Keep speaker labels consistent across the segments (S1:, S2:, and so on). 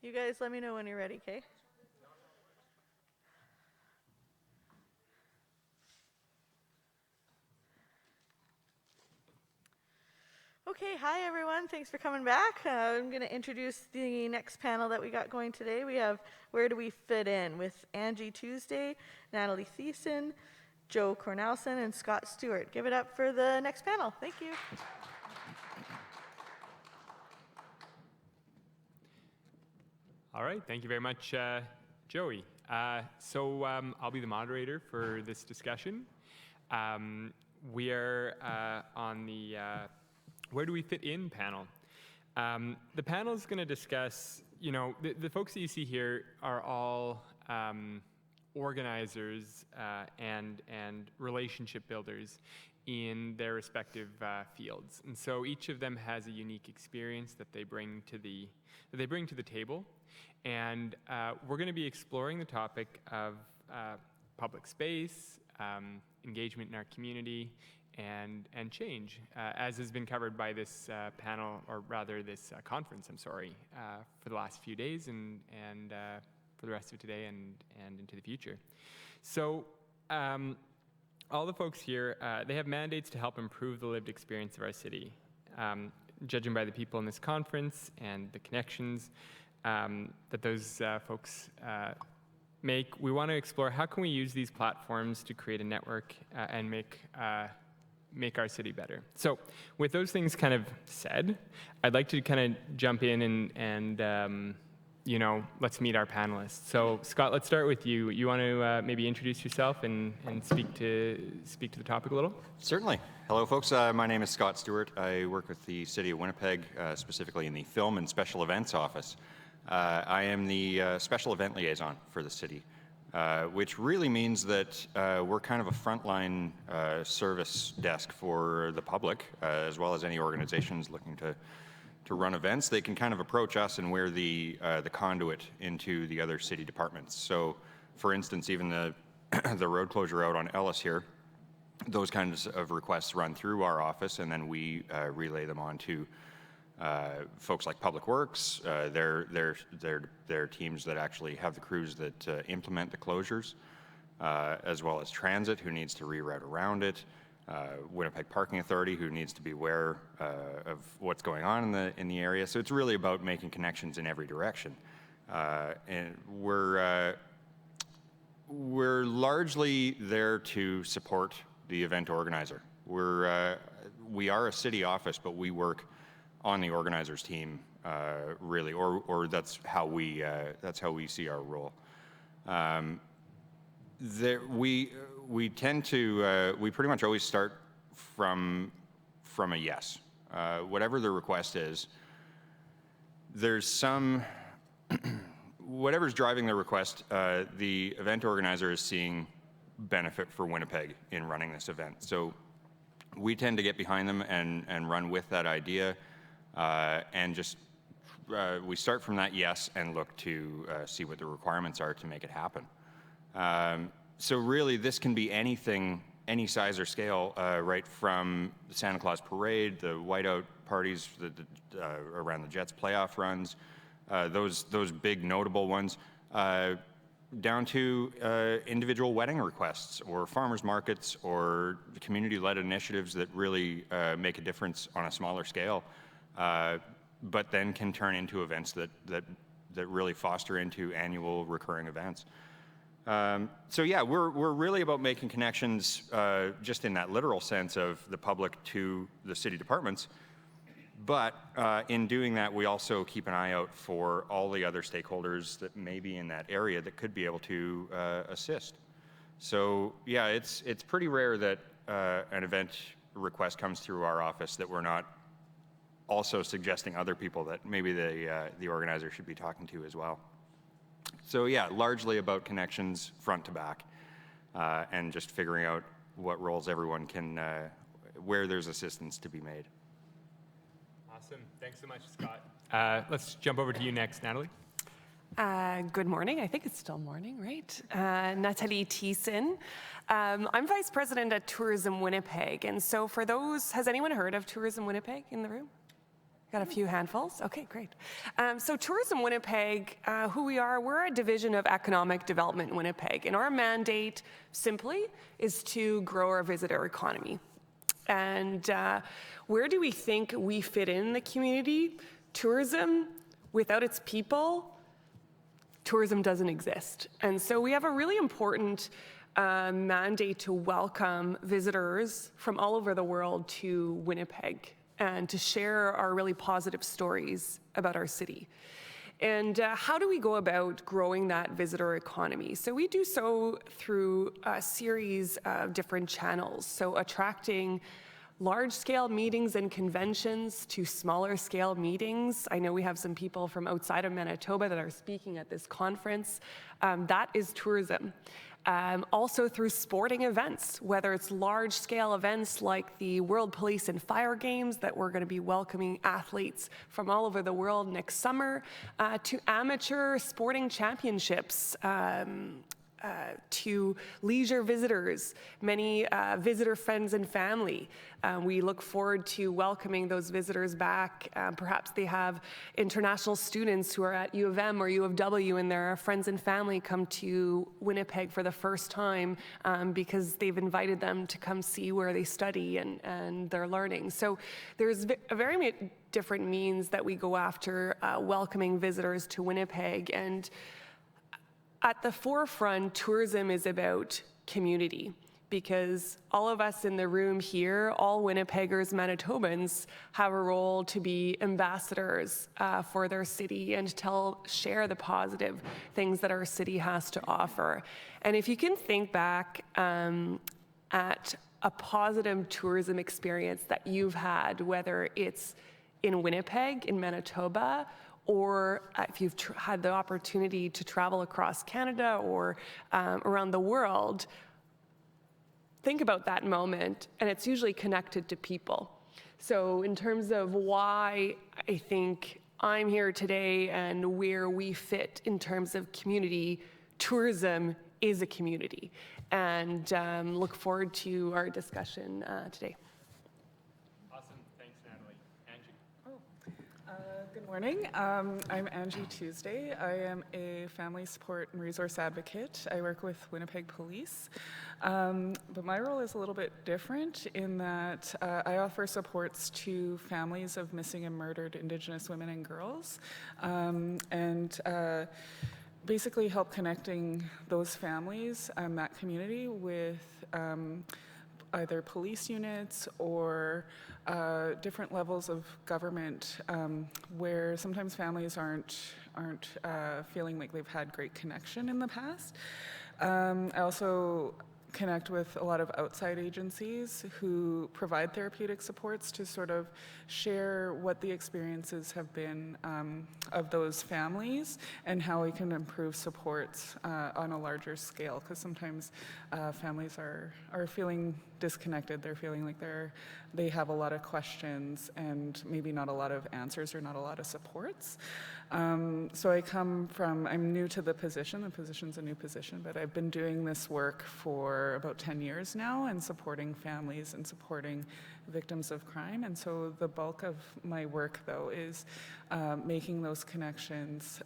S1: You guys let me know when you're ready, okay? Okay, hi everyone. Thanks for coming back. I'm going to introduce the next panel that we got going today. We have Where Do We Fit In with Angie Tuesday, Natalie Theisen, Joe Kornelson, and Scott Stewart. Give it up for the next panel. Thank you.
S2: All right, thank you very much, Joey. So I'll be the moderator for this discussion. We are on the Where Do We Fit In panel. The panel is going to discuss, the folks that you see here are all organizers and relationship builders in their respective fields. And so each of them has a unique experience that they bring to the table. And we're going to be exploring the topic of public space, engagement in our community, and change, as has been covered by this panel, or rather this conference, for the last few days and for the rest of today and into the future. So all the folks here, they have mandates to help improve the lived experience of our city. Judging by the people in this conference and the connections that those folks make, we want to explore how can we use these platforms to create a network and make our city better. So with those things kind of said, I'd like to kind of jump in and let's meet our panelists. So Scott, let's start with you. You want to maybe introduce yourself and speak to the topic a little?
S3: Certainly. Hello, folks. My name is Scott Stewart. I work with the City of Winnipeg, specifically in the Film and Special Events Office. I am the Special Event Liaison for the city, which really means that we're kind of a frontline service desk for the public, as well as any organizations looking to run events. They can kind of approach us, and we're the conduit into the other city departments. So, for instance, even the road closure out on Ellis here, those kinds of requests run through our office, and then we relay them on to folks like Public Works, their teams that actually have the crews that implement the closures, as well as Transit, who needs to reroute around it, Winnipeg Parking Authority, who needs to be aware of what's going on in the area. So it's really about making connections in every direction, and we're largely there to support the event organizer. We are a city office, but we work on the organizer's team, really, or that's how we see our role. We tend to we pretty much always start from a yes. Whatever the request is, there's some whatever's driving the request. The event organizer is seeing benefit for Winnipeg in running this event, so we tend to get behind them and run with that idea. And just we start from that yes and look to see what the requirements are to make it happen. So really, this can be anything, any size or scale, right from the Santa Claus Parade, the whiteout parties around the Jets playoff runs, those big notable ones, down to individual wedding requests or farmers markets or community-led initiatives that really make a difference on a smaller scale. But then can turn into events that really foster into annual recurring events. So yeah, we're really about making connections just in that literal sense of the public to the city departments. But in doing that, we also keep an eye out for all the other stakeholders that may be in that area that could be able to assist. So yeah, it's pretty rare that an event request comes through our office that we're not also suggesting other people that maybe the organizer should be talking to as well. So yeah, largely about connections front to back, and just figuring out what roles everyone can, where there's assistance to be made.
S2: Awesome. Thanks so much, Scott. Let's jump over to you next, Natalie.
S4: Good morning. I think it's still morning, right? Natalie Theisen. I'm Vice President at Tourism Winnipeg. And so for those, has anyone heard of Tourism Winnipeg in the room? Got a few handfuls? Okay, great. So Tourism Winnipeg, who we are, we're a division of economic development in Winnipeg. And our mandate, simply, is to grow our visitor economy. And where do we think we fit in the community? Tourism, without its people, tourism doesn't exist. And so we have a really important mandate to welcome visitors from all over the world to Winnipeg and to share our really positive stories about our city. And how do we go about growing that visitor economy? So we do so through a series of different channels. So attracting large-scale meetings and conventions to smaller-scale meetings. I know we have some people from outside of Manitoba that are speaking at this conference. That is tourism. Also through sporting events, whether it's large-scale events like the World Police and Fire Games that we're going to be welcoming athletes from all over the world next summer, to amateur sporting championships, to leisure visitors, many visitor friends and family. We look forward to welcoming those visitors back. Perhaps they have international students who are at U of M or U of W and their friends and family come to Winnipeg for the first time because they've invited them to come see where they study and they're learning. So there's a very many different means that we go after welcoming visitors to Winnipeg. And at the forefront, tourism is about community, because all of us in the room here, all Winnipeggers, Manitobans, have a role to be ambassadors for their city and share the positive things that our city has to offer. And if you can think back at a positive tourism experience that you've had, whether it's in Winnipeg, in Manitoba, or if you've had the opportunity to travel across Canada or around the world, think about that moment, and it's usually connected to people. So in terms of why I think I'm here today and where we fit in terms of community, tourism is a community. And look forward to our discussion today.
S5: Good morning. I'm Angie Tuesday. I am a family support and resource advocate. I work with Winnipeg Police. But my role is a little bit different in that I offer supports to families of missing and murdered Indigenous women and girls, and basically help connecting those families and that community with either police units or different levels of government, where sometimes families aren't feeling like they've had great connection in the past. I also connect with a lot of outside agencies who provide therapeutic supports to sort of share what the experiences have been of those families and how we can improve supports on a larger scale, because sometimes families are feeling disconnected. They're feeling like they have a lot of questions and maybe not a lot of answers or not a lot of supports. So I'm new to the position's a new position, but I've been doing this work for about 10 years now and supporting families and supporting victims of crime. And so the bulk of my work, though, is making those connections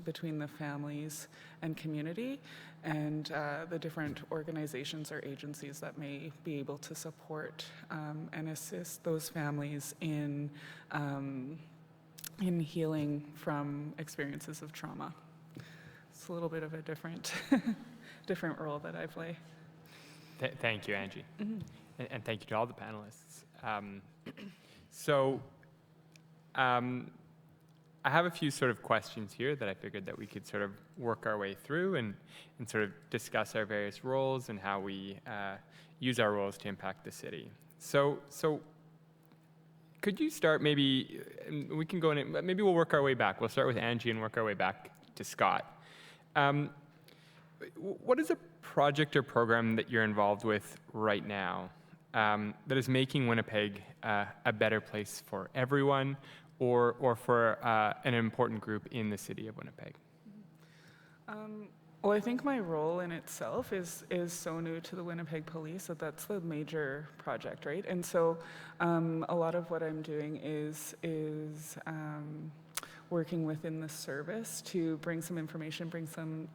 S5: between the families and community and the different organizations or agencies that may be able to support and assist those families in healing from experiences of trauma. It's a little bit of a different role that I play.
S2: Thank you, Angie. Mm-hmm. And thank you to all the panelists. So I have a few sort of questions here that I figured that we could sort of work our way through and sort of discuss our various roles and how we use our roles to impact the city. So could you start maybe, we can go in, maybe we'll work our way back. We'll start with Angie and work our way back to Scott. What is a project or program that you're involved with right now that is making Winnipeg a better place for everyone or for an important group in the city of Winnipeg?
S5: Well, I think my role in itself is so new to the Winnipeg Police that that's the major project, right? And so a lot of what I'm doing is working within the service to bring some information, bring some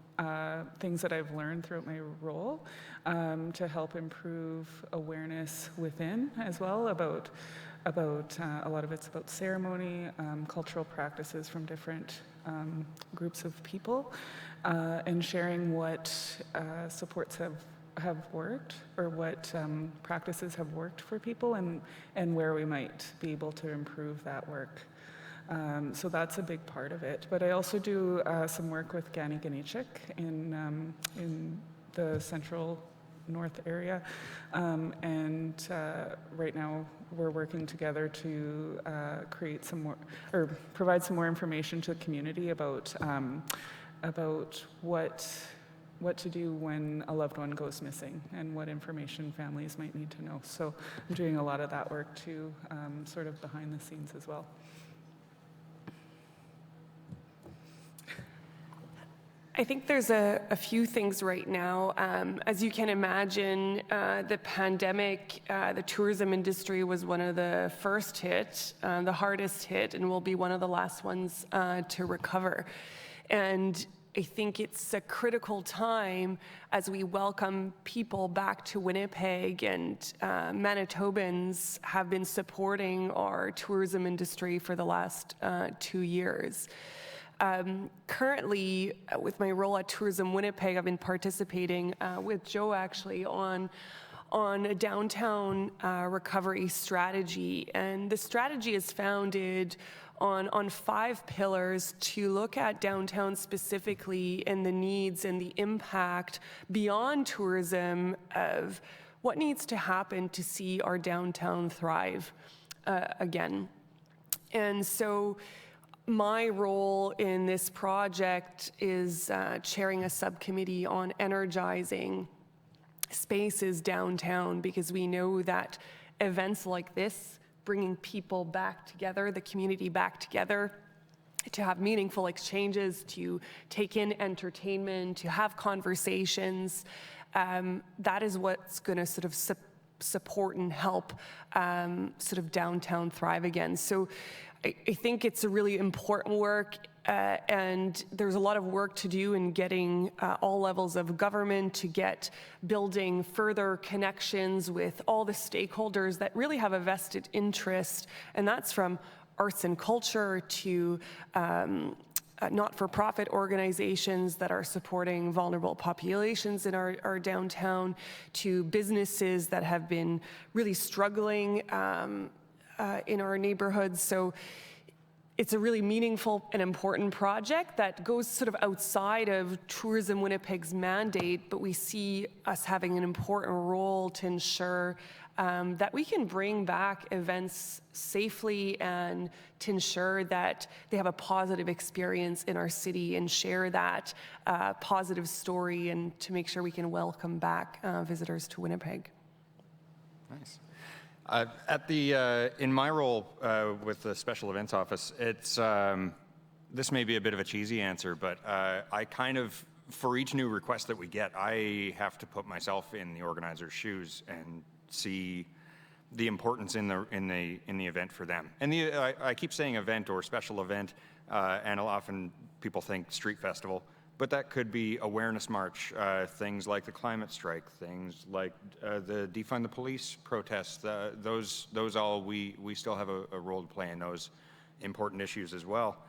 S5: things that I've learned throughout my role to help improve awareness within as well about a lot of it's about ceremony, cultural practices from different groups of people, and sharing what supports have worked or what practices have worked for people and where we might be able to improve that work. So that's a big part of it. But I also do some work with Gani Ganichik in the central north area. And right now we're working together to create some more, or provide some more information to the community about what to do when a loved one goes missing and what information families might need to know. So I'm doing a lot of that work too, sort of behind the scenes as well.
S4: I think there's a few things right now. As you can imagine, the pandemic, the tourism industry was one of the first hit, the hardest hit, and will be one of the last ones to recover. And I think it's a critical time as we welcome people back to Winnipeg, and Manitobans have been supporting our tourism industry for the last 2 years. Currently, with my role at Tourism Winnipeg, I've been participating with Joe actually on a downtown recovery strategy. And the strategy is founded on 5 pillars to look at downtown specifically and the needs and the impact beyond tourism of what needs to happen to see our downtown thrive again. And so my role in this project is chairing a subcommittee on energizing spaces downtown, because we know that events like this, bringing people back together, the community back together, to have meaningful exchanges, to take in entertainment, to have conversations, that is what's going to sort of support and help sort of downtown thrive again. So I think it's a really important work, and there's a lot of work to do in getting all levels of government to get building further connections with all the stakeholders that really have a vested interest, and that's from arts and culture to not-for-profit organizations that are supporting vulnerable populations in our downtown, to businesses that have been really struggling in our neighborhoods. So it's a really meaningful and important project that goes sort of outside of Tourism Winnipeg's mandate, but we see us having an important role to ensure that we can bring back events safely and to ensure that they have a positive experience in our city and share that positive story, and to make sure we can welcome back visitors to Winnipeg.
S3: Nice. In my role with the Special Events Office, it's this may be a bit of a cheesy answer, but I kind of, for each new request that we get, I have to put myself in the organizer's shoes and see the importance in the event for them. And I keep saying event or special event, and often people think street festival. But that could be awareness march, things like the climate strike, things like the defund the police protests. Those all, we still have a role to play in those important issues as well.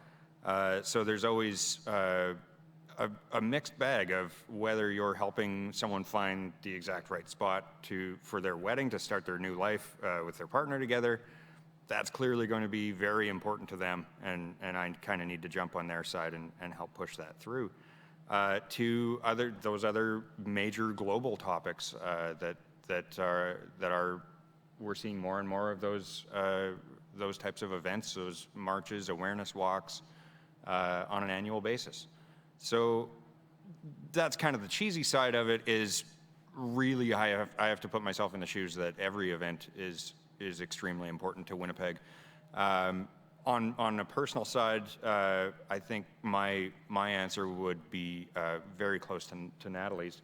S3: So there's always a mixed bag of whether you're helping someone find the exact right spot for their wedding, to start their new life with their partner together, that's clearly going to be very important to them, and I kind of need to jump on their side and help push that through. To those other major global topics we're seeing more and more of those types of events, those marches, awareness walks, on an annual basis. So that's kind of the cheesy side of it. Is really I have to put myself in the shoes that every event is extremely important to Winnipeg. On a personal side, I think my answer would be very close to Natalie's,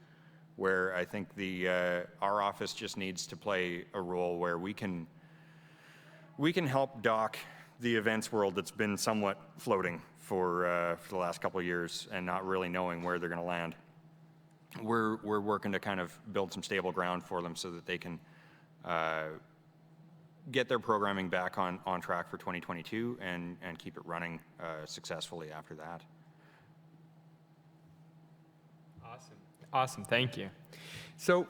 S3: where I think our office just needs to play a role where we can help dock the events world that's been somewhat floating for the last couple of years and not really knowing where they're going to land. We're working to kind of build some stable ground for them so that they can get their programming back on track for 2022 and keep it running successfully after that.
S2: Awesome, thank you. So,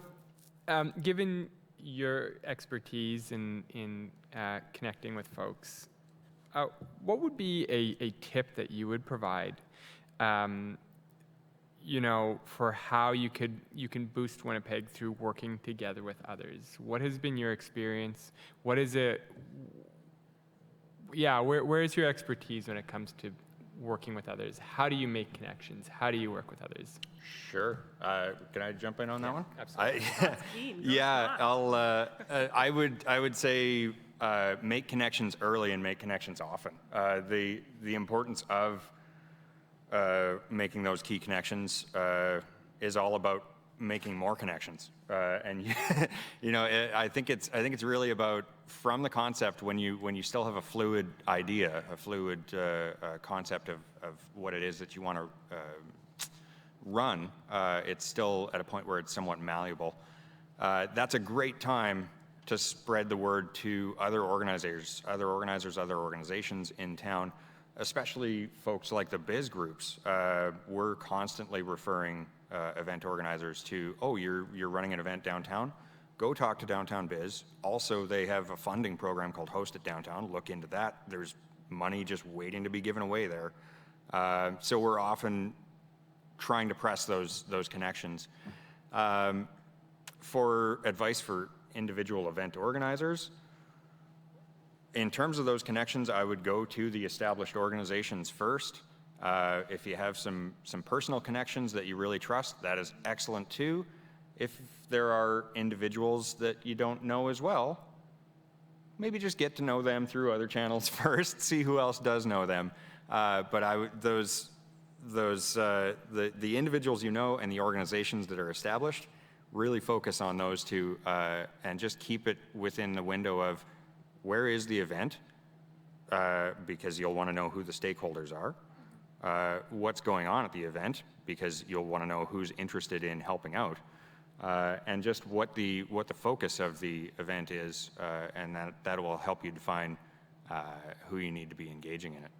S2: given your expertise in connecting with folks, what would be a tip that you would provide, for how you can boost Winnipeg through working together with others? What has been your experience? What is it? Yeah, where is your expertise when it comes to working with others? How do you make connections? How do you work with others?
S3: Sure. Can I jump in on that one?
S2: Absolutely.
S3: I would say make connections early and make connections often. The importance of making those key connections is all about making more connections. And I think it's really about, from the concept, when you still have a fluid idea, a fluid concept of what it is that you want to run, it's still at a point where it's somewhat malleable. That's a great time to spread the word to other organizers, other organizations in town, especially folks like the biz groups. We're constantly referring event organizers to, you're running an event downtown? Go talk to Downtown Biz. Also, they have a funding program called Host It Downtown. Look into that. There's money just waiting to be given away there. So we're often trying to press those connections. For advice for individual event organizers, in terms of those connections, I would go to the established organizations first. If you have some personal connections that you really trust, that is excellent too. If there are individuals that you don't know as well, maybe just get to know them through other channels first, see who else does know them. But the individuals you know and the organizations that are established, really focus on those two and just keep it within the window of where is the event, because you'll want to know who the stakeholders are. What's going on at the event, because you'll want to know who's interested in helping out, and just what the focus of the event is, and that will help you define who you need to be engaging in it.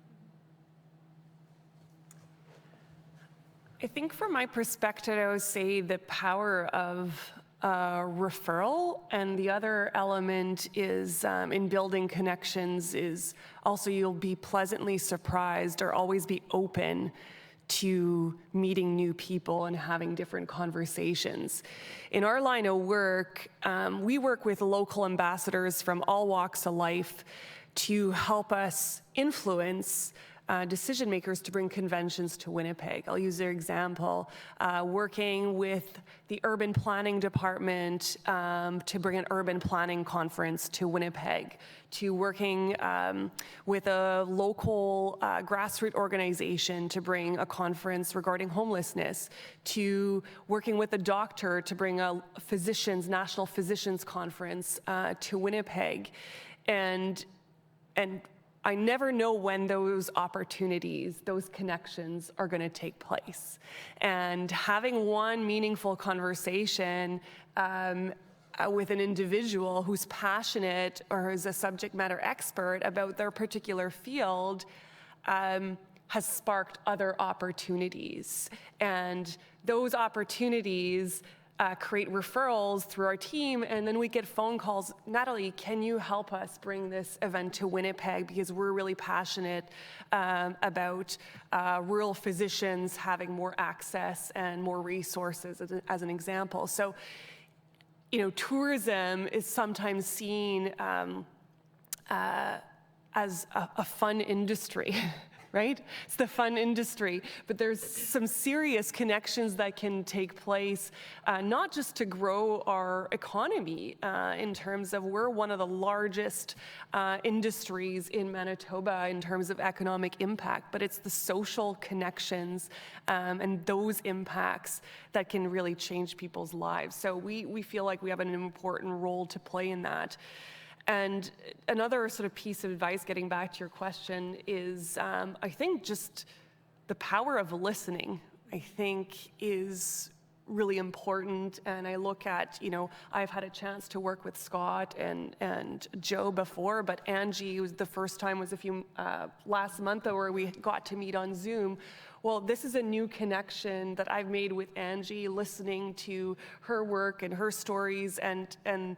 S4: I think from my perspective, I would say the power of referral, and the other element is in building connections is also you'll be pleasantly surprised or always be open to meeting new people and having different conversations. In our line of work, we work with local ambassadors from all walks of life to help us influence decision makers to bring conventions to Winnipeg. I'll use their example, working with the urban planning department to bring an urban planning conference to Winnipeg, to working with a local grassroots organization to bring a conference regarding homelessness, to working with a doctor to bring a national physicians conference to Winnipeg. And I never know when those opportunities, those connections are going to take place. And having one meaningful conversation with an individual who's passionate or is a subject matter expert about their particular field has sparked other opportunities. And those opportunities create referrals through our team, and then we get phone calls. Natalie, can you help us bring this event to Winnipeg, because we're really passionate about rural physicians having more access and more resources, as an example. So, you know, tourism is sometimes seen as a fun industry. Right? It's the fun industry, but there's some serious connections that can take place, not just to grow our economy in terms of we're one of the largest industries in Manitoba in terms of economic impact, but it's the social connections and those impacts that can really change people's lives. So we feel like we have an important role to play in that. And another sort of piece of advice, getting back to your question, is I think just the power of listening, I think, is really important. And I look at, you know, I've had a chance to work with Scott and Joe before, but Angie, was the first time was last month where we got to meet on Zoom. Well, this is a new connection that I've made with Angie, listening to her work and her stories, and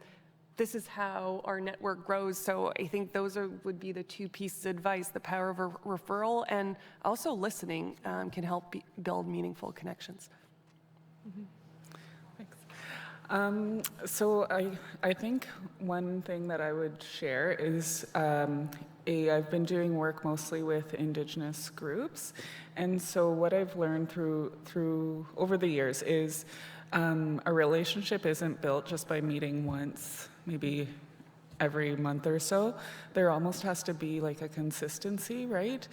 S4: this is how our network grows. So I think those would be the two pieces of advice. The power of referral and also listening can help build meaningful connections.
S5: Thanks. So I think one thing that I would share is I've been doing work mostly with Indigenous groups. And so what I've learned through over the years is a relationship isn't built just by meeting once, maybe every month or so. There almost has to be like a consistency, right?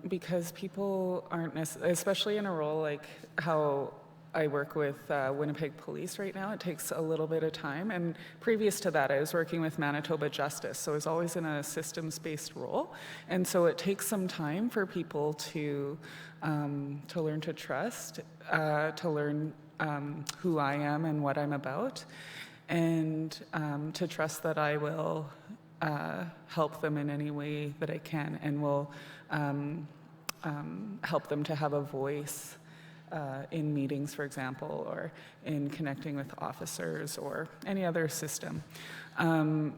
S5: Because people aren't especially in a role like how I work with Winnipeg Police right now. It takes a little bit of time. And previous to that, I was working with Manitoba Justice. So I was always in a systems-based role. And so it takes some time for people to learn to trust, to learn who I am and what I'm about, and to trust that I will help them in any way that I can, and will help them to have a voice in meetings, for example, or in connecting with officers or any other system.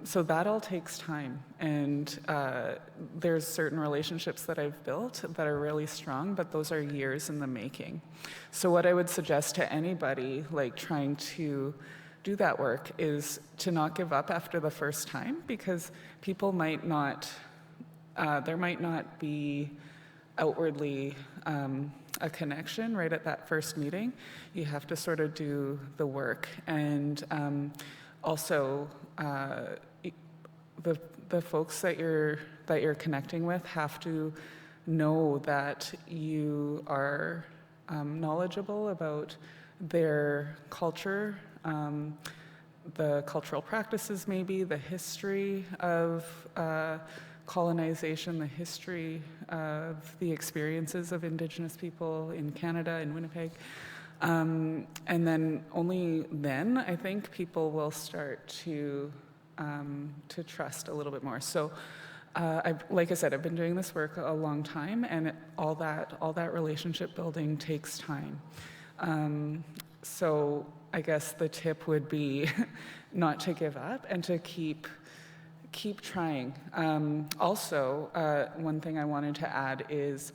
S5: So that all takes time, and there's certain relationships that I've built that are really strong, but those are years in the making. So what I would suggest to anybody like trying to do that work is to not give up after the first time, because people might not, there might not be outwardly a connection right at that first meeting. You have to sort of do the work, and also the folks that you're connecting with have to know that you are knowledgeable about their culture, the cultural practices, maybe the history of colonization, the history of the experiences of Indigenous people in Canada, in Winnipeg. And then only then, I think, people will start to trust a little bit more. So, like I said, I've been doing this work a long time, and all that relationship building takes time. So I guess the tip would be not to give up and to keep trying. Also, one thing I wanted to add is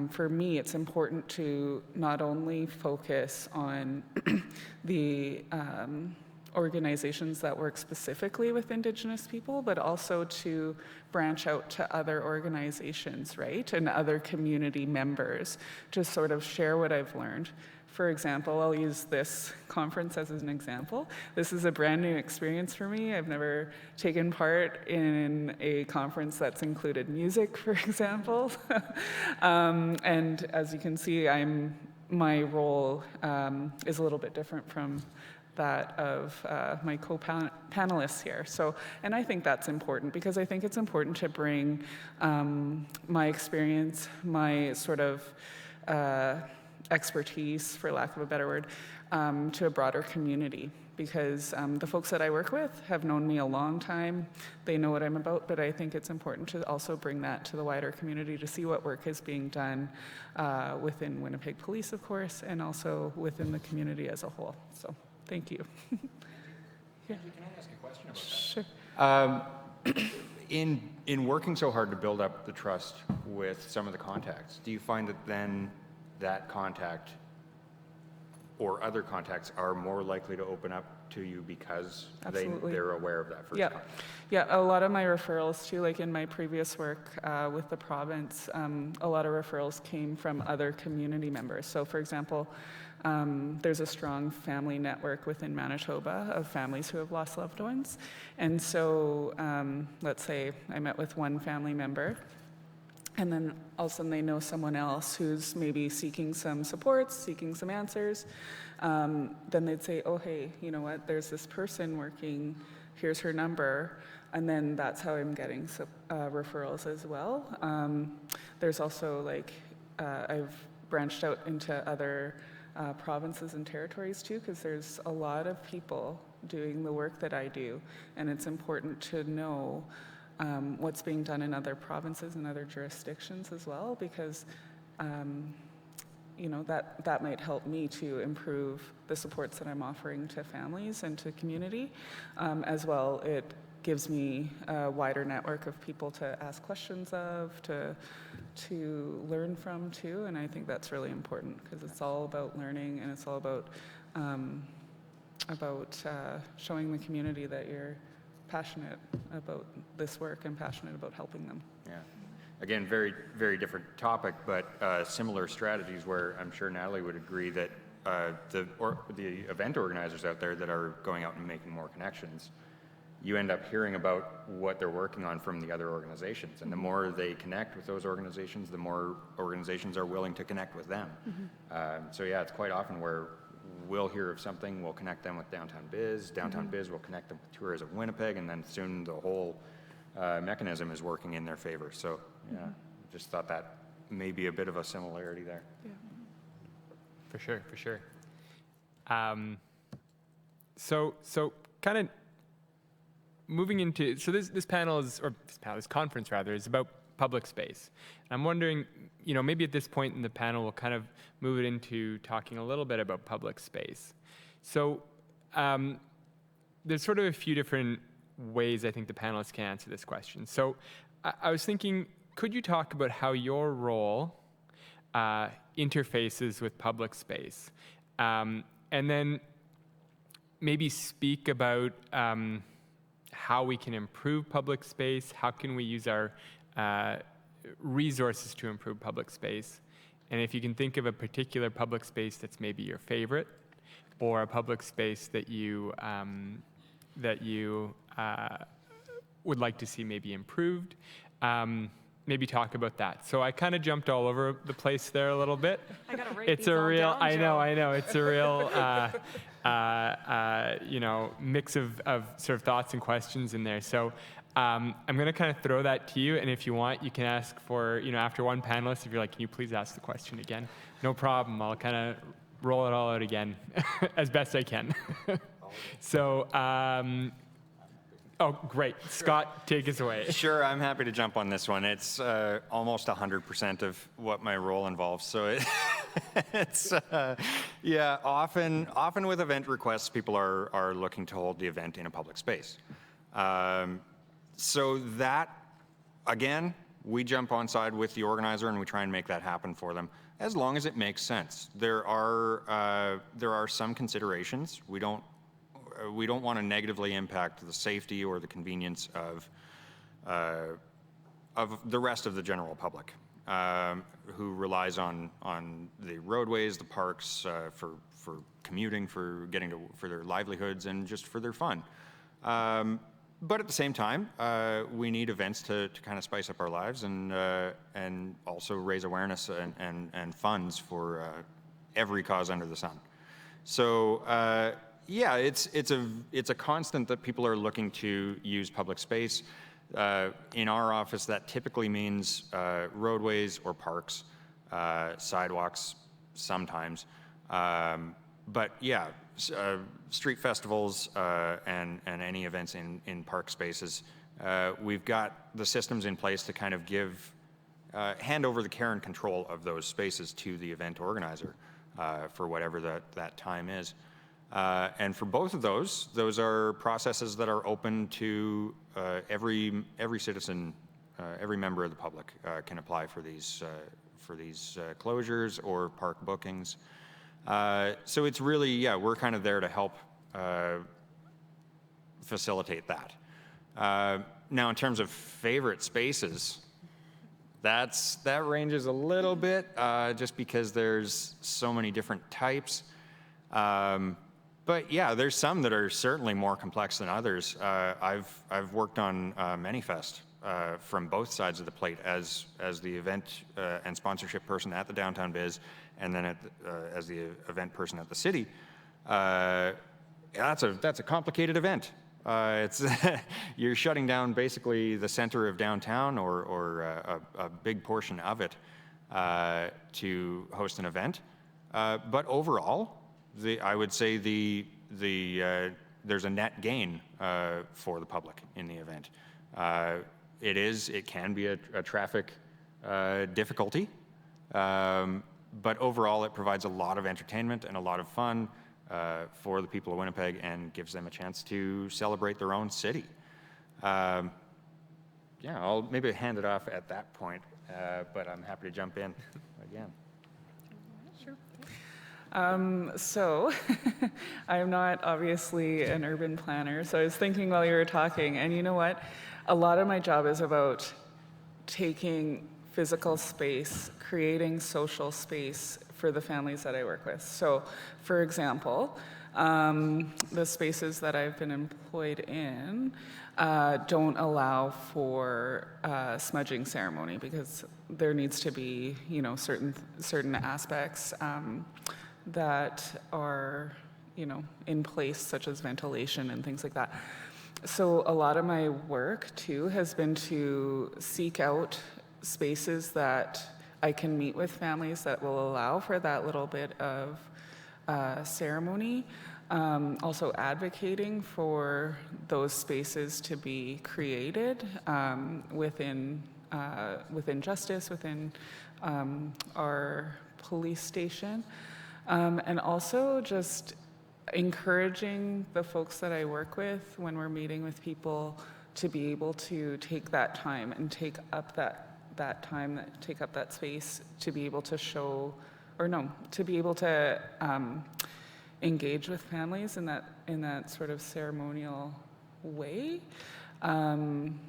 S5: for me, it's important to not only focus on the organizations that work specifically with Indigenous people, but also to branch out to other organizations, right? And other community members to sort of share what I've learned. For example, I'll use this conference as an example. This is a brand new experience for me. I've never taken part in a conference that's included music, for example. And as you can see, my role is a little bit different from that of my co-panelists here. So, and I think that's important, because I think it's important to bring my experience, my sort of expertise, for lack of a better word, to a broader community, because the folks that I work with have known me a long time. They know what I'm about, but I think it's important to also bring that to the wider community to see what work is being done within Winnipeg Police, of course, and also within the community as a whole. So, thank you.
S3: Yeah. Can I ask a question about that?
S5: Sure.
S3: In working so hard to build up the trust with some of the contacts, do you find that then that contact or other contacts are more likely to open up to you because they're aware of that first contact?
S5: Yeah, a lot of my referrals too, like in my previous work with the province, a lot of referrals came from other community members. So for example, there's a strong family network within Manitoba of families who have lost loved ones. And so let's say I met with one family member, and then all of a sudden they know someone else who's maybe seeking some supports, seeking some answers. Then they'd say, oh, hey, you know what, there's this person working, here's her number. And then that's how I'm getting referrals as well. There's also like, I've branched out into other provinces and territories too, because there's a lot of people doing the work that I do. And it's important to know what's being done in other provinces and other jurisdictions as well, because you know, that might help me to improve the supports that I'm offering to families and to community. As well, it gives me a wider network of people to ask questions of, to learn from too, and I think that's really important because it's all about learning, and it's all about showing the community that you're passionate about this work and passionate about helping them.
S3: Yeah. Again, very, very different topic, but similar strategies where I'm sure Natalie would agree that the event organizers out there that are going out and making more connections, you end up hearing about what they're working on from the other organizations. And the more they connect with those organizations, the more organizations are willing to connect with them. So yeah, it's quite often where we'll hear of something, we'll connect them with Downtown Biz, Downtown Biz will connect them with Tourism Winnipeg, and then soon the whole mechanism is working in their favor. So yeah, just thought that may be a bit of a similarity there.
S5: Yeah.
S2: For sure, for sure. So kind of moving into, so this panel is, or this conference rather, is about public space. And I'm wondering, you know, maybe at this point in the panel, we'll kind of move it into talking a little bit about public space. So there's sort of a few different ways I think the panelists can answer this question. So I was thinking, could you talk about how your role interfaces with public space? And then maybe speak about how we can improve public space, how can we use our resources to improve public space, and if you can think of a particular public space that's maybe your favorite, or a public space that you would like to see maybe improved, maybe talk about that. So I kind of jumped all over the place there a little bit.
S1: I gotta write
S2: It's
S1: these
S2: a
S1: all
S2: real,
S1: down,
S2: I know,
S1: Joe.
S2: it's a real, you know, mix of sort of thoughts and questions in there. So I'm going to kind of throw that to you, and if you want, you can ask for, you know, after one panelist, if you're like, can you please ask the question again? No problem. I'll kind of roll it all out again as best I can. So, oh, great. Scott, take us away.
S3: Sure, I'm happy to jump on this one. It's almost 100% of what my role involves. So it's, yeah, often with event requests, people are looking to hold the event in a public space. So that, again, we jump on side with the organizer and we try and make that happen for them, as long as it makes sense. There are some considerations. We don't want to negatively impact the safety or the convenience of the rest of the general public, who relies on the roadways, the parks, for commuting, for their livelihoods, and just for their fun. But at the same time, we need events to kind of spice up our lives and also raise awareness and funds for every cause under the sun. So yeah, it's a constant that people are looking to use public space. In our office, that typically means roadways or parks, sidewalks sometimes. but yeah, street festivals and any events in park spaces, we've got the systems in place to kind of hand over the care and control of those spaces to the event organizer for whatever that time is. And for both of those are processes that are open to every citizen, every member of the public can apply for these closures or park bookings. So it's really, yeah, we're kind of there to help facilitate that. Now, in terms of favorite spaces, that ranges a little bit, just because there's so many different types. But yeah, there's some that are certainly more complex than others. I've worked on ManyFest from both sides of the plate as the event and sponsorship person at the Downtown Biz, and then as the event person at the city. That's a complicated event. It's you're shutting down basically the center of downtown or a big portion of it to host an event. But overall, I would say there's a net gain for the public in the event. It can be a traffic difficulty, but overall it provides a lot of entertainment and a lot of fun for the people of Winnipeg and gives them a chance to celebrate their own city. Yeah, I'll maybe hand it off at that point, but I'm happy to jump in again.
S5: So I'm not obviously an urban planner, so I was thinking while you were talking, and you know what? A lot of my job is about taking physical space, creating social space for the families that I work with. So, for example, the spaces that I've been employed in don't allow for smudging ceremony because there needs to be, certain aspects that are, in place, such as ventilation and things like that. So a lot of my work too has been to seek out spaces that I can meet with families that will allow for that little bit of ceremony. Also advocating for those spaces to be created within justice, within our police station. And also just encouraging the folks that I work with when we're meeting with people to be able to take that time and take up take up that space to be able to to be able to engage with families in that sort of ceremonial way. And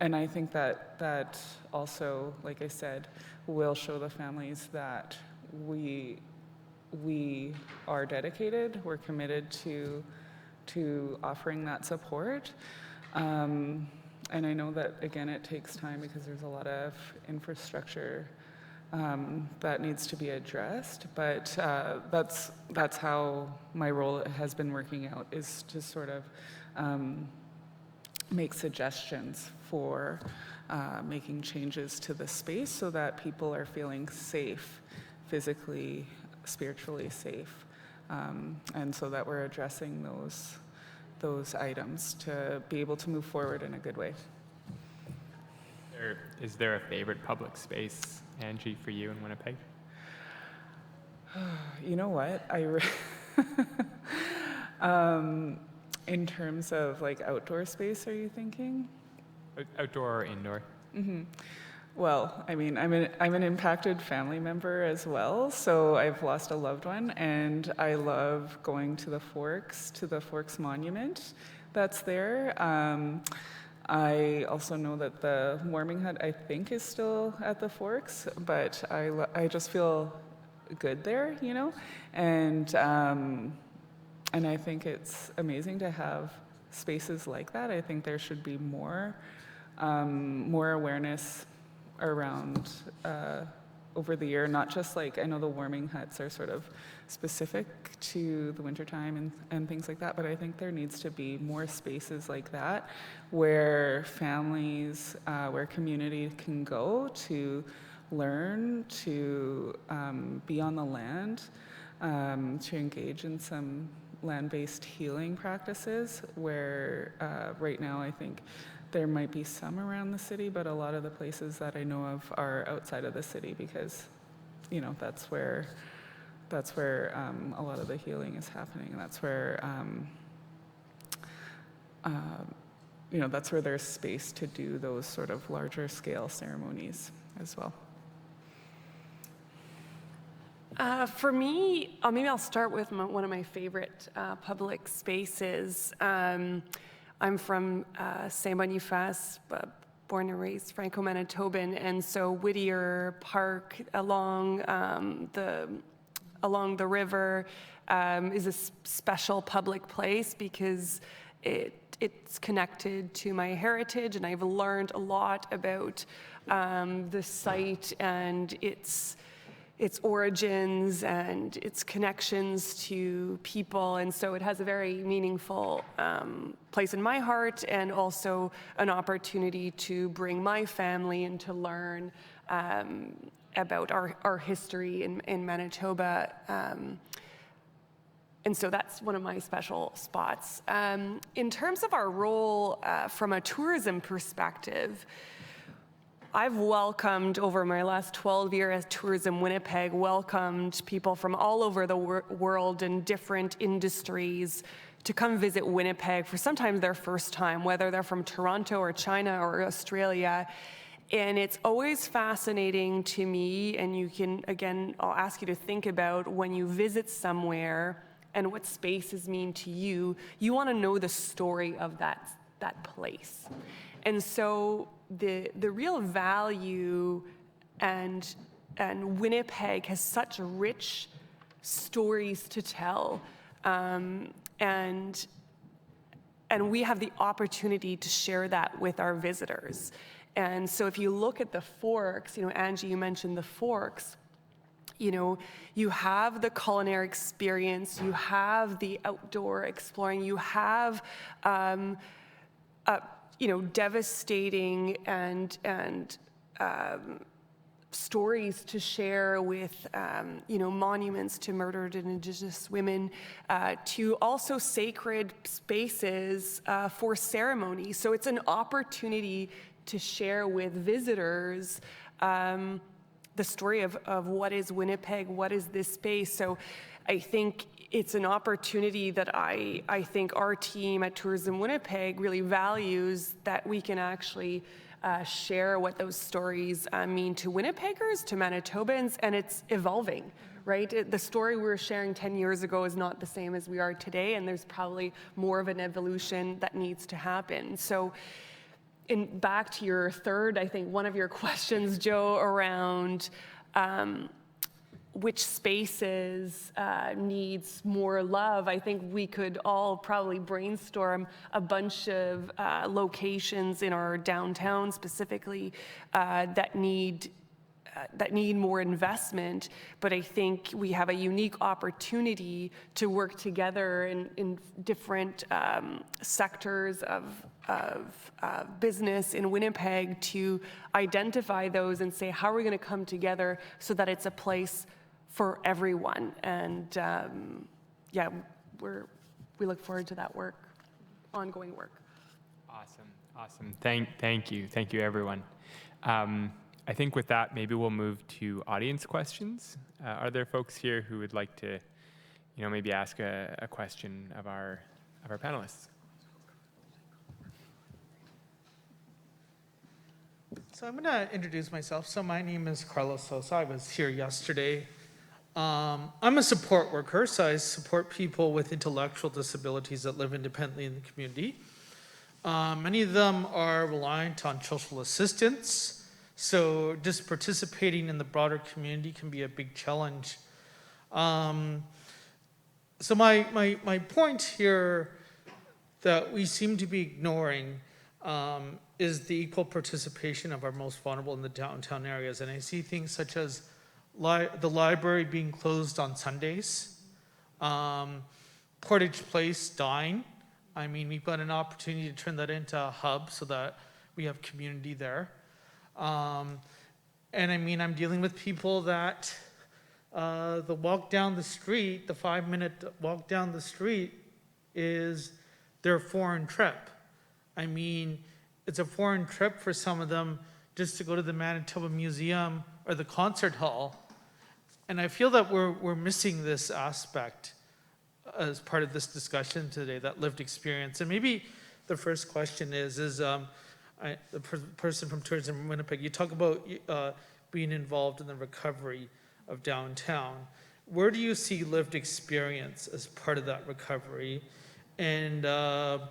S5: I think that also, like I said, will show the families that we are dedicated, we're committed to offering that support. And I know that, again, it takes time because there's a lot of infrastructure that needs to be addressed, but that's how my role has been working out, is to sort of make suggestions for making changes to the space so that people are feeling safe, physically, spiritually safe, and so that we're addressing those items to be able to move forward in a good way.
S2: Is there a favorite public space, Angie, for you in Winnipeg?
S5: You know what? In terms of like outdoor space, are you thinking?
S2: Outdoor or indoor?
S5: Mm-hmm. Well, I mean, I'm an impacted family member as well, so I've lost a loved one, and I love going to the Forks Monument that's there. I also know that the warming hut, I think, is still at the Forks, but I just feel good there, and I think it's amazing to have spaces like that. I think there should be more awareness around over the year, not just like, I know the warming huts are sort of specific to the wintertime and things like that, but I think there needs to be more spaces like that where families, where community can go to learn, to be on the land, to engage in some land-based healing practices, where right now I think there might be some around the city, but a lot of the places that I know of are outside of the city, because, you know, that's where a lot of the healing is happening, and that's where you know, that's where there's space to do those sort of larger scale ceremonies as well.
S4: For me, maybe I'll start with one of my favorite public spaces. I'm from Saint-Boniface, born and raised Franco-Manitoban, and so Whittier Park along the river is a special public place because it's connected to my heritage, and I've learned a lot about the site and its origins and its connections to people, and so it has a very meaningful place in my heart, and also an opportunity to bring my family and to learn about our history in Manitoba. And so that's one of my special spots. In terms of our role from a tourism perspective, I've welcomed, over my last 12 years as Tourism Winnipeg, welcomed people from all over the world in different industries to come visit Winnipeg for sometimes their first time, whether they're from Toronto or China or Australia. And it's always fascinating to me, and you can, again, I'll ask you to think about when you visit somewhere and what spaces mean to you, you want to know the story of that place. And so the real value, and Winnipeg has such rich stories to tell, and we have the opportunity to share that with our visitors. And so if you look at the Forks, you know, Angie, you mentioned the Forks, you know, you have the culinary experience, you have the outdoor exploring, you have, you know, devastating and stories to share with, you know, monuments to murdered Indigenous women, to also sacred spaces for ceremony. So it's an opportunity to share with visitors the story of what is Winnipeg, what is this space. So I think it's an opportunity that I think our team at Tourism Winnipeg really values, that we can actually share what those stories mean to Winnipeggers, to Manitobans, and it's evolving, right? The story we were sharing 10 years ago is not the same as we are today, and there's probably more of an evolution that needs to happen. So back to your third, I think one of your questions, Joe, around which spaces needs more love. I think we could all probably brainstorm a bunch of locations in our downtown specifically that need more investment, but I think we have a unique opportunity to work together in different sectors of business in Winnipeg to identify those and say, how are we going to come together so that it's a place for everyone? And yeah, we look forward to that work, ongoing work.
S2: Awesome. Thank you, everyone. I think with that, maybe we'll move to audience questions. Are there folks here who would like to, you know, maybe ask a question of our panelists?
S6: So I'm going to introduce myself. So my name is Kornelson. I was here yesterday. I'm a support worker, so I support people with intellectual disabilities that live independently in the community. Many of them are reliant on social assistance, so just participating in the broader community can be a big challenge. So my point here that we seem to be ignoring is the equal participation of our most vulnerable in the downtown areas. And I see things such as the library being closed on Sundays, Portage Place dying. I mean, we've got an opportunity to turn that into a hub so that we have community there. And I mean, I'm dealing with people that the walk down the street, the 5-minute walk down the street is their foreign trip. I mean, it's a foreign trip for some of them just to go to the Manitoba Museum or the concert hall. And I feel that we're missing this aspect as part of this discussion today, that lived experience. And maybe the first question is the person from Tourism in Winnipeg, you talk about being involved in the recovery of downtown. Where do you see lived experience as part of that recovery? And how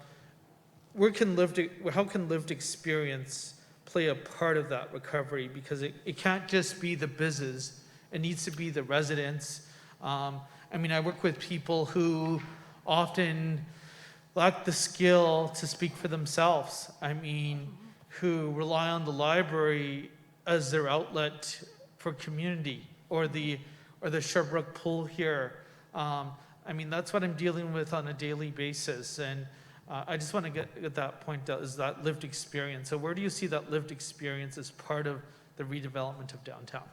S6: can lived experience play a part of that recovery? Because it can't just be the business, it needs to be the residents. I mean, I work with people who often lack the skill to speak for themselves. I mean, who rely on the library as their outlet for community, or the Sherbrooke pool here. I mean, that's what I'm dealing with on a daily basis. And I just want to get that point out, is that lived experience. So where do you see that lived experience as part of the redevelopment of downtown?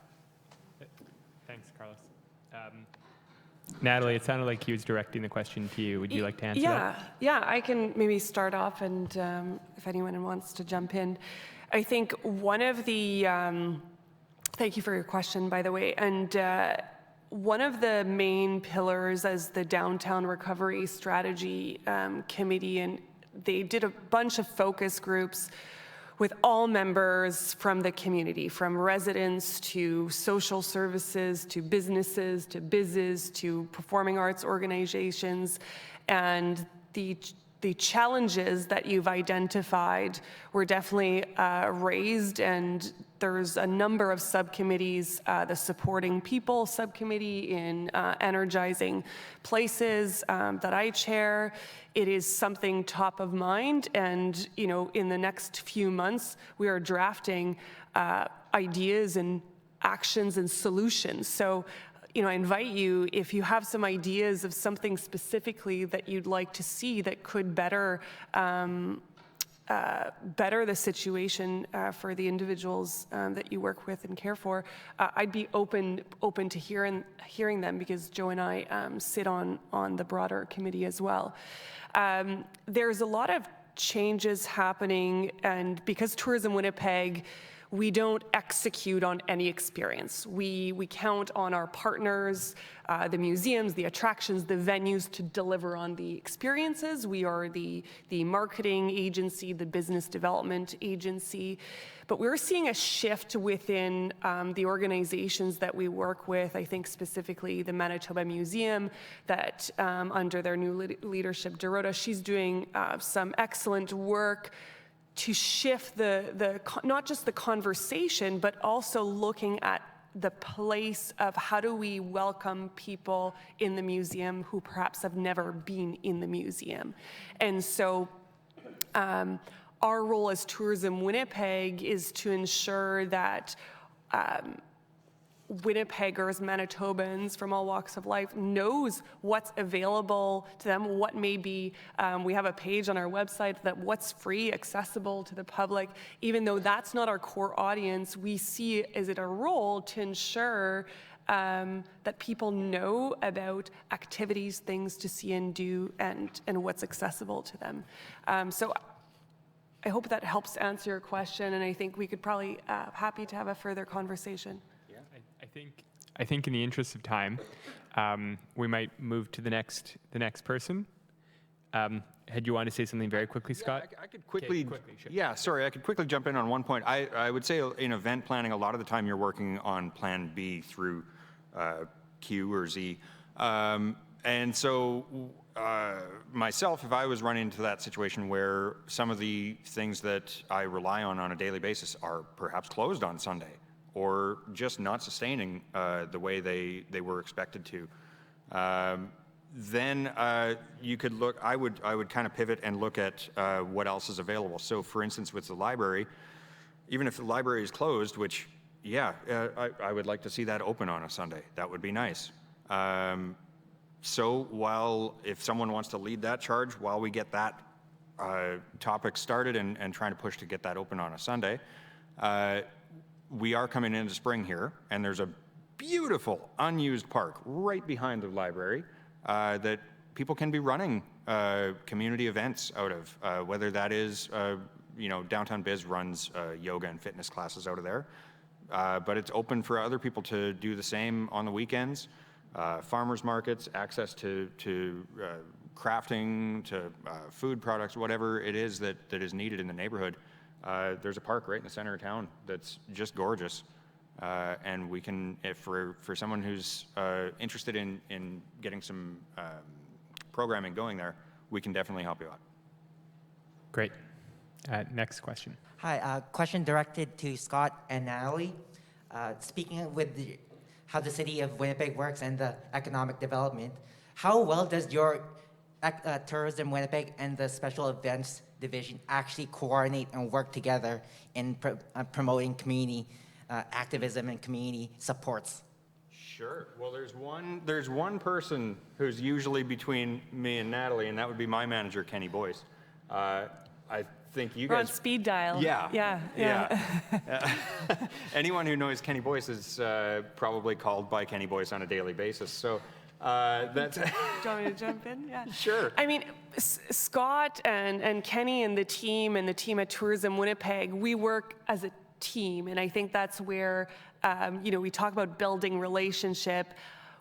S2: Thanks, Carlos. Natalie, it sounded like he was directing the question to you. Would you like to answer that?
S4: Yeah, I can maybe start off, and if anyone wants to jump in. I think one of the, thank you for your question, by the way, and one of the main pillars as the Downtown Recovery Strategy Committee, and they did a bunch of focus groups with all members from the community, from residents to social services to businesses to BIZs to performing arts organizations. And the challenges that you've identified were definitely raised, and there's a number of subcommittees, the Supporting People Subcommittee in Energizing Places that I chair. It is something top of mind, and in the next few months, we are drafting ideas and actions and solutions. So, I invite you, if you have some ideas of something specifically that you'd like to see that could better the situation for the individuals that you work with and care for, I'd be open to hearing them, because Joe and I sit on the broader committee as well. There's a lot of changes happening, and because Tourism Winnipeg, we don't execute on any experience. We count on our partners, the museums, the attractions, the venues to deliver on the experiences. We are the marketing agency, the business development agency. But we're seeing a shift within the organizations that we work with. I think specifically the Manitoba Museum, that under their new leadership, Dorota, she's doing some excellent work to shift the not just the conversation, but also looking at the place of how do we welcome people in the museum who perhaps have never been in the museum. And so our role as Tourism Winnipeg is to ensure that Winnipeggers, Manitobans from all walks of life knows what's available to them, what may be, we have a page on our website that what's free, accessible to the public. Even though that's not our core audience, we see it as a role to ensure that people know about activities, things to see and do, and what's accessible to them. So I hope that helps answer your question, and I think we could probably happy to have a further conversation.
S2: I think in the interest of time, we might move to the next person. Had you want to say something very quickly, Scott?
S3: Yeah, I could quickly.
S2: Okay, quickly, sure.
S3: Yeah, sorry, I could quickly jump in on one point. I would say in event planning, a lot of the time you're working on Plan B through Q or Z, and so myself, if I was running into that situation where some of the things that I rely on a daily basis are perhaps closed on Sunday, or just not sustaining the way they were expected to, then you could look. I would kind of pivot and look at what else is available. So, for instance, with the library, even if the library is closed, which I would like to see that open on a Sunday. That would be nice. So if someone wants to lead that charge while we get that topic started and trying to push to get that open on a Sunday. We are coming into spring here, and there's a beautiful unused park right behind the library that people can be running community events out of, whether that is, Downtown Biz runs yoga and fitness classes out of there, but it's open for other people to do the same on the weekends. Farmers markets, access to crafting, to food products, whatever it is that is needed in the neighborhood. There's a park right in the center of town that's just gorgeous. And we can, if for someone who's interested in getting some programming going there, we can definitely help you out.
S2: Great. Next question.
S7: Hi, question directed to Scott and Natalie. Speaking with how the city of Winnipeg works and the economic development, how well does your Tourism Winnipeg and the Special Events Division actually coordinate and work together in promoting community activism and community supports?
S3: Sure. Well, there's one person who's usually between me and Natalie, and that would be my manager, Kenny Boyce. I think you
S4: We're
S3: guys
S4: on speed dial.
S3: Yeah.
S4: Yeah.
S3: Anyone who knows Kenny Boyce is probably called by Kenny Boyce on a daily basis. So that's.
S4: Do you want me to jump in? Yeah.
S3: Sure.
S4: I mean, Scott and Kenny and the team at Tourism Winnipeg, we work as a team, and I think that's where we talk about building relationship.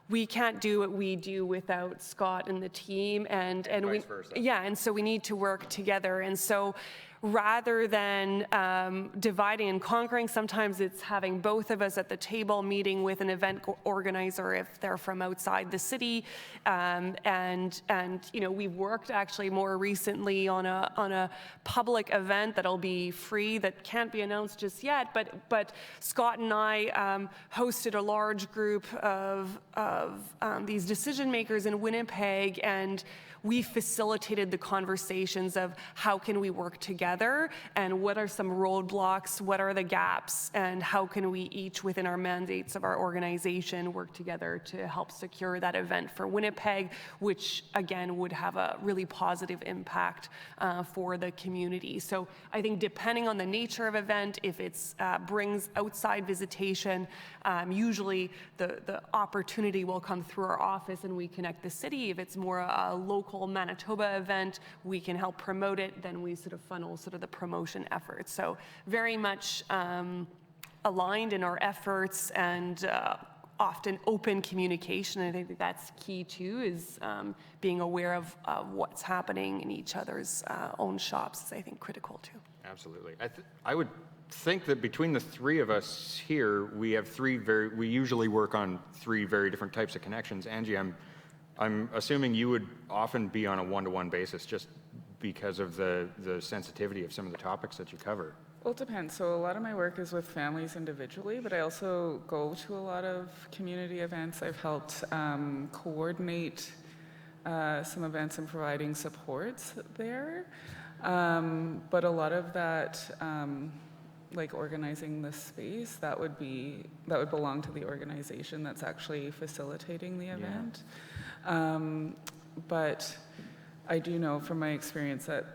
S4: We can't do what we do without Scott and the team, and
S3: vice versa.
S4: Yeah, and so we need to work together. And so rather than dividing and conquering, sometimes it's having both of us at the table meeting with an event organizer if they're from outside the city. And we've worked actually more recently on a public event that'll be free that can't be announced just yet. But Scott and I hosted a large group of these decision makers in Winnipeg, and we facilitated the conversations of how can we work together and what are some roadblocks, what are the gaps, and how can we each within our mandates of our organization work together to help secure that event for Winnipeg, which again would have a really positive impact for the community. So I think depending on the nature of event, if it's brings outside visitation, usually the opportunity will come through our office and we connect the city. If it's more a local Manitoba event, we can help promote it, then we sort of funnel sort of the promotion efforts. So very much aligned in our efforts and often open communication. I think that's key too, is being aware of what's happening in each other's own shops is, I think, critical too.
S3: Absolutely. I would think that between the three of us here, we have we usually work on three very different types of connections. Angie, I'm assuming you would often be on a one-to-one basis just because of the sensitivity of some of the topics that you cover.
S5: Well, it depends. So a lot of my work is with families individually, but I also go to a lot of community events. I've helped coordinate some events and providing supports there. But a lot of that, like organizing the space, that would belong to the organization that's actually facilitating the event. But I do know from my experience that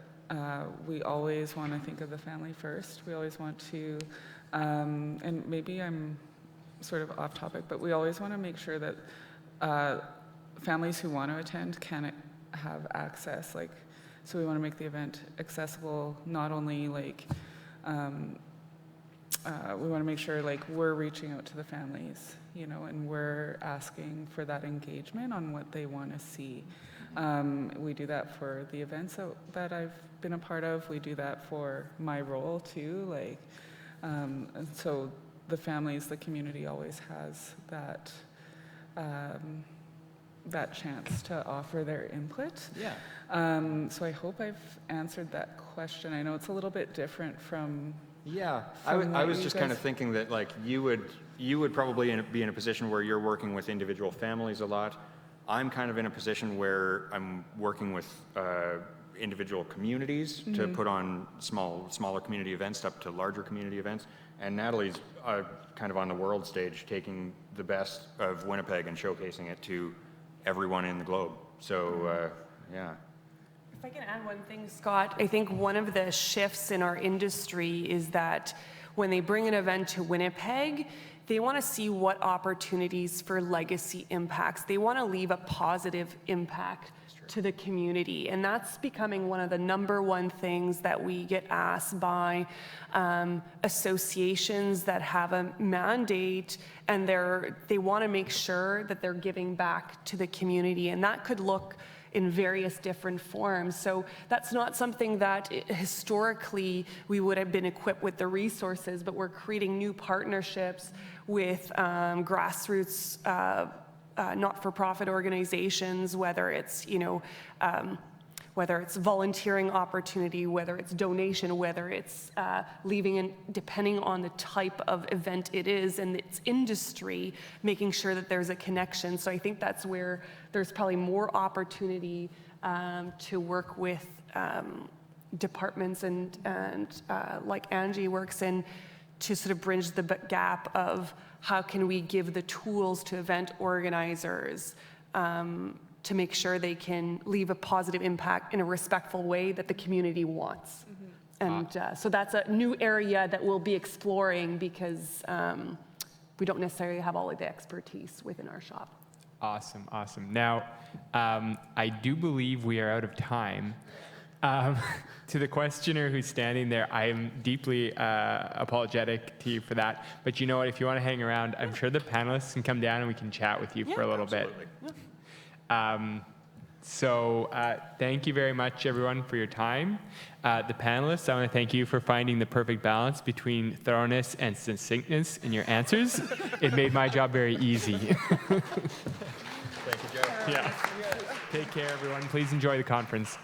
S5: we always want to think of the family first. We always want to, and maybe I'm sort of off topic, but we always want to make sure that families who want to attend can have access. So we want to make the event accessible, not only we want to make sure we're reaching out to the families, and we're asking for that engagement on what they want to see. We do that for the events that I've been a part of. We do that for my role too. And so the families, the community always has that that chance to offer their input.
S3: Yeah.
S5: So I hope I've answered that question. I know it's a little bit different from.
S3: Yeah, I was just kind of thinking that you would probably be in a position where you're working with individual families a lot. I'm kind of in a position where I'm working with individual communities to put on smaller community events up to larger community events. And Natalie's kind of on the world stage, taking the best of Winnipeg and showcasing it to everyone in the globe. So yeah.
S4: If I can add one thing, Scott, I think one of the shifts in our industry is that when they bring an event to Winnipeg, they want to see what opportunities for legacy impacts. They want to leave a positive impact to the community. And that's becoming one of the #1 things that we get asked by associations that have a mandate, and they want to make sure that they're giving back to the community. And that could look in various different forms. So that's not something that historically we would have been equipped with the resources, but we're creating new partnerships with grassroots not-for-profit organizations, whether it's, whether it's volunteering opportunity, whether it's donation, whether it's leaving in, depending on the type of event it is and its industry, making sure that there's a connection. So I think that's where there's probably more opportunity to work with departments and like Angie works in, to sort of bridge the gap of how can we give the tools to event organizers to make sure they can leave a positive impact in a respectful way that the community wants. And so that's a new area that we'll be exploring, because we don't necessarily have all of the expertise within our shop.
S2: Awesome, awesome. Now, I do believe we are out of time. To the questioner who's standing there, I am deeply apologetic to you for that. But you know what? If you want to hang around, I'm sure the panelists can come down and we can chat with you for a little bit. So thank you very much, everyone, for your time. The panelists, I want to thank you for finding the perfect balance between thoroughness and succinctness in your answers. It made my job very easy. Thank you, Joe. Yeah. Take care, everyone. Please enjoy the conference.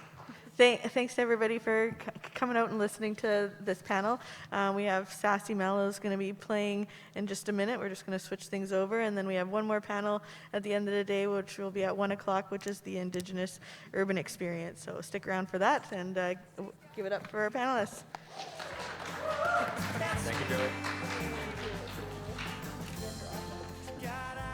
S1: Thanks to everybody for coming out and listening to this panel. We have Sassy Mellows going to be playing in just a minute. We're just going to switch things over. And then we have one more panel at the end of the day, which will be at 1 o'clock, which is the Indigenous Urban Experience. So stick around for that, and give it up for our panelists.
S3: Thank you, Joey.